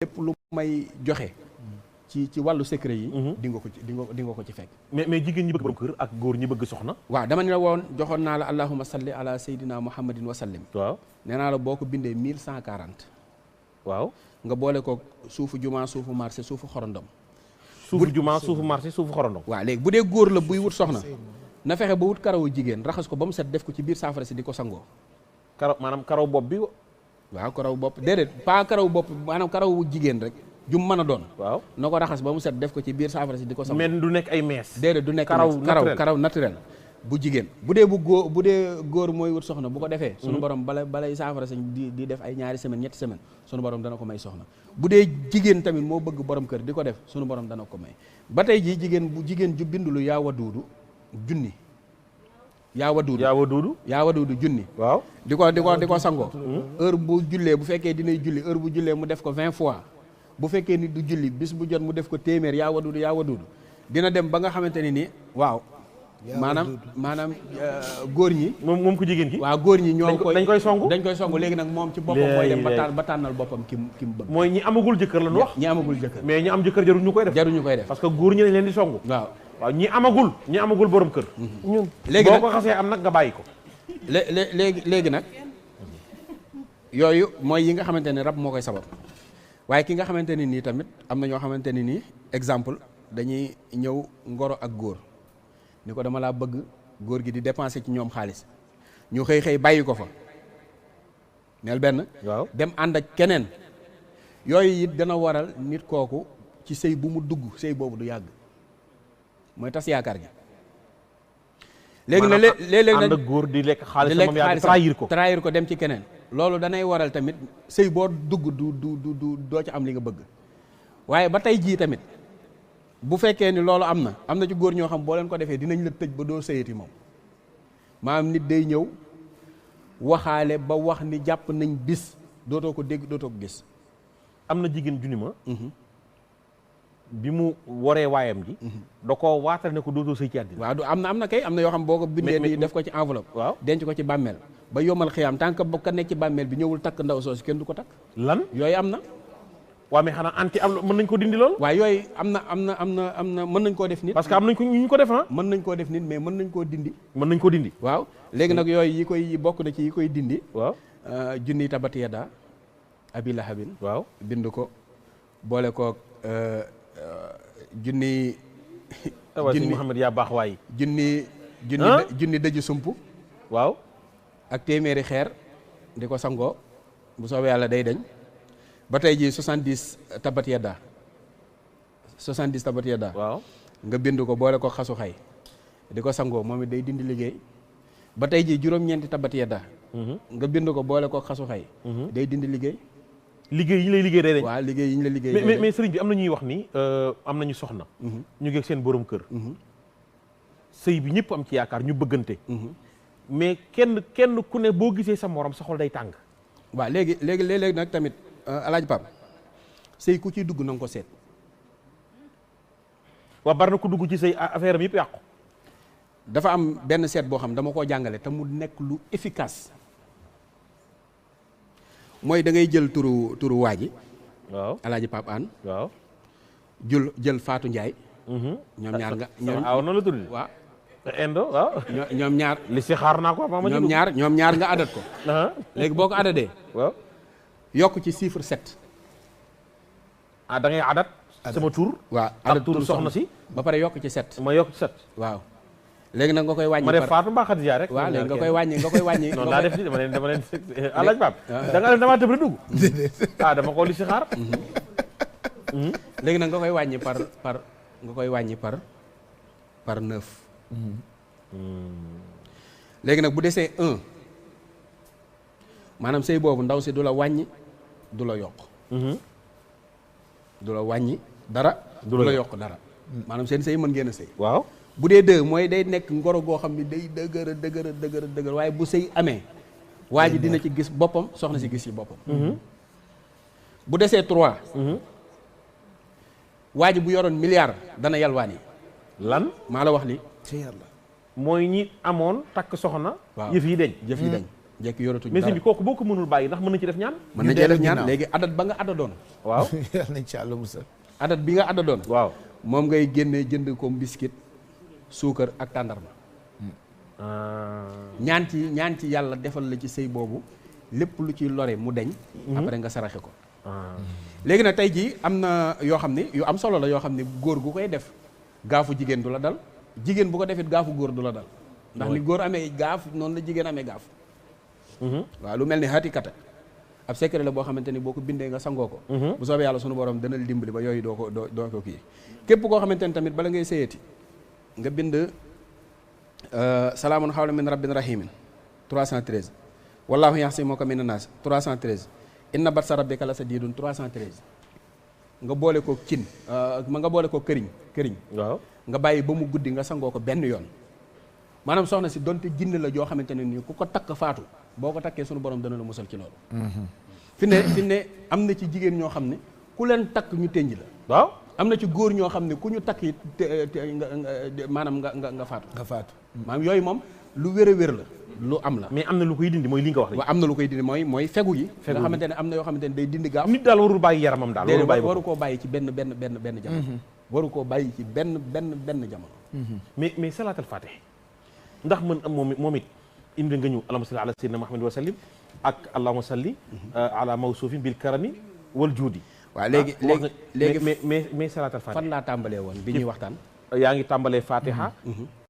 lépp lu may joxe ci wàllu secret yi di nga ko ci di nga ko ci fekk mais jigéen ñi bëgg borom kër ak góor ñi bëgg soxna waaw dama ne la woon joxoon naa la allahumma salli ala sayyidina muhammadin wa sallim waaw nee naa la boo ko bindee 1140 waaw nga boole ko suufu juma suufu marché suufu xorondom suufu juma suufu marché suufu xorondom waaw léegi bu dee góor la buy wut soxna na fexe ba wut karawu jigéen raxas ko ba mu set def ko ci biir saafara si di ko sangoo karaw maanaam karaw bopp bi waaw karaw bopp déedéet pas karaw bopp maanaam karawu jigéen rek jum mën a doon waaw na ko raxas ba mu set def ko ci biir saafara si di ko sangoo mais du nekk ay mees déedéet du nekk karaw naturel bu jigéen bu dee góor mooy wut soxna bu ko defee sunu borom balay saafara si di def ay ñaari semaine ñetti semaine sunu borom dana ko may soxna bu dee jigéen tamit moo bëgg borom kër di ko def sunu borom dana ko may ba tey ji jigéen ju bindulu yaa waduudu junni yaa waduudu junni waaw di ko sangoo heure bu jullee bu fekkee dinay julli heure bu jullee mu def ko 20 fois bu fekkee ni du julli bis bu jot mu def ko téeméer yaa waduudu dina dem ba nga xamante ni nii waaw maanaam góor ñi moom ku jigéen ki waaw góor ñi ñoo dañ koy songu léegi nag moom ci boppam mooy dem ba tànnal boppam ki mu bëgg mooy ñi amagul jëkkër lañu wax ñi amagul jëkkër mais ñi am jëkkër jaruñu koy def parce que góor ñi dañ leen di songu waaw ñi amagul borom kër ñun léegi boo ko xasee am nag nga bàyyi ko léegi nag yooyu mooy yi nga xamante ne rab moo koy sabab waaye ki nga xamante ne nii tamit am na ñoo xamante ne nii exemple dañuy ñëw ngoro ak góor ni ko dama laa bëgg góor gi di dépenser ci ñoom xaalis ñu xëy bàyyi ko fa neel benn waaw dem ànd ak keneen yooyu it dana waral nit kooku ci sëy bu mu dugg sëy boobu du yàgg mooy tas yaakaar gi léegi na léeg-léeg ànd ak góor di lekk xaalis trahir ko dem ci keneen loolu danay waral tamit sëy boo dugg du doo ci am li nga bëgg waaye ba tey jii tamit bu fekkee ni loolu am na ci góor ñoo xam boo leen ko defee dinañ la tëj ba doo sëyati moom maanaam nit day ñëw waxaale ba wax ni jàpp nañ bis dootoo ko dégg dootoo ko gis am na jigéen junni ma bi mu waree waayam ji da koo waatal ne ko dootoo sëy ci àddina waaw du am na kay am na yoo xam boo ko bindee ni def ko ci enveloppe waaw denc ko ci bàmmeel ba yomal xiyaam tant que ba ka nekk ci bàmmeel bi ñëwul takk ndaw soosu kenn du ko takk lan yooyu am na waaw mais xanaa anti am mën nañ ko dindi lool waaw yooyu am na mën nañ koo def nit parce que am nañ ko ñu ko def mën nañ koo def nit mais mën nañ koo dindi waaw léegi nag yooyu yi bokk na ci yi koy dindi waaw junni tabat yada abi lahabin waaw bind ko boole koog junni Muhammad yaa baax waay junni dëju sump waaw ak téeméeri xeer di ko sangoo bu soobee yàlla day dañ ba tey ji 70 tabat yadda waaw nga bind ko boole ko xasu xay di ko sangoo moom it day dindi liggéey ba tey ji juróom-ñeenti tabat yadda nga bind ko boole ko xasu xay day dindi liggéey yi ñu lay liggéey day dañ waaw liggéey yi ñu la liggéey mais sëriñ bi am na ñuy wax ni am nañu soxna ñu ngi ak seen borom kër sëy bi ñëpp am ci yaakaar ñu bëggante mais kenn ku ne boo gisee sa morom sa xol day tàng waaw léegi nag tamit alaaj Pap sëy ku ciy dugg na nga ko seet waa bari na ku dugg ci sëy affaire am yëpp yàqu dafa am benn seet boo xam dama koo jàngale te mu nekk lu efficace mooy da ngay jël turu waa ji waaw alaaji Pap An waaw jël Fatou Ndiaye ñoom ñaar nga waaw noonu la tudd waaw indo waaw ñoom ñaar li si xaar naa ko ñoom ñaar nga adat ko léegi boo ko adadee waaw yokk ci chiffre 7 da ngay adat sama tur waaw adat tur soxna si ba pare yokk ci 7 ma yokk ci 7 waaw léegi nag nga koy wàññi ma def Fatou mbaa Khadija rek waaw léegi nga koy wàññi non daa def ni dama leen alaaj Pap da nga def damaa tëb rek dugg dama ko li si xaar léegi nag nga koy wàññi par 9 léegi nag bu desee 1 maanaam sëy boobu ndaw si du la wàññi du la yokk du la wàññi dara du la yokk dara maanaam seen sëy mën ngeen a sëy waaw bu dee 2 mooy day nekk ngoro goo xam ni day dëgër waaye bu sëy amee waa ji dina ci gis boppam soxna si gis ci boppam bu desee 3 waa ji bu yoroon milliard dana yalwaan yi lan maa la wax li mooy ñi amoon takk soxna waaw yëf yi deñ jëf yi dañ jekk yoratuñ mais dara bi kooku boo ko mënul bàyyi ndax mën na ci def ñaan. mën na cee def ñaan léegi adat ba nga addadoon. waaw yàlla nañ ci àlla musal. adat bi nga addadoon. waaw moom ngay génnee jënd ko biscuit suukar ak tàndarma. ñaan ci yàlla defal la ci sëy boobu lépp lu ci lore mu deñ. après nga saraxe ko. léegi nag tey jii am na yoo xam ne yu am solo la yoo xam ne góor gu koy def gaafu jigéen du la dal jigéen bu ko defit gaafu góor du la dal. ndax ni góor amee gaaf noonu la jigéen amee gaaf. waaw lu mel ni xaatikata ab secret la boo xamante ni boo ko bindee nga sangoo ko. bu soobee yàlla sunu borom dana la dimbali ba yooyu doo ko kii. képp koo xamante ni tamit bala ngay sëyati nga bind salaamun xawlan min rabbin rahimin 313 wallaahu yaxsimuka mina naas 313 inna batsa rabbika la sadiidun 313 nga boole ko cin nga boole ko këriñ waaw nga bàyyi ba mu guddi nga sangoo ko benn yoon maanaam soxna si donte jinne la joo xamante ne nii ku ko takk faatu boo ko takkee sunu borom dana la musal ci loolu. fi ne am na ci jigéen ñoo xam ne ku leen takk ñu tënj la. waaw am na ci góor ñoo xam ne ku ñu takk it maanaam nga faatu. maanaam yooyu moom lu wér a wér la lu am la. mais am na lu koy dindi mooy li nga wax rek. waaw am na lu koy dindi mooy fegu yi. nga xamante ne am na yoo xamante ne day dindi gaaf. nit daal warul bàyyi yaramam daal. waru koo bàyyi ci benn jamono. waru koo bàyyi ci benn jamono. mais salaatal faatih ndax mën am moom it indi nga ñu allahumma salli ala sayyidina Muhammad wa sallim ak allahumma salli ala mawsuufin bil karami wal juudi. waaw léegi mais salaatal faatih fan laa tàmbalee woon bi ñuy waxtaan. yaa ngi tàmbalee fatiha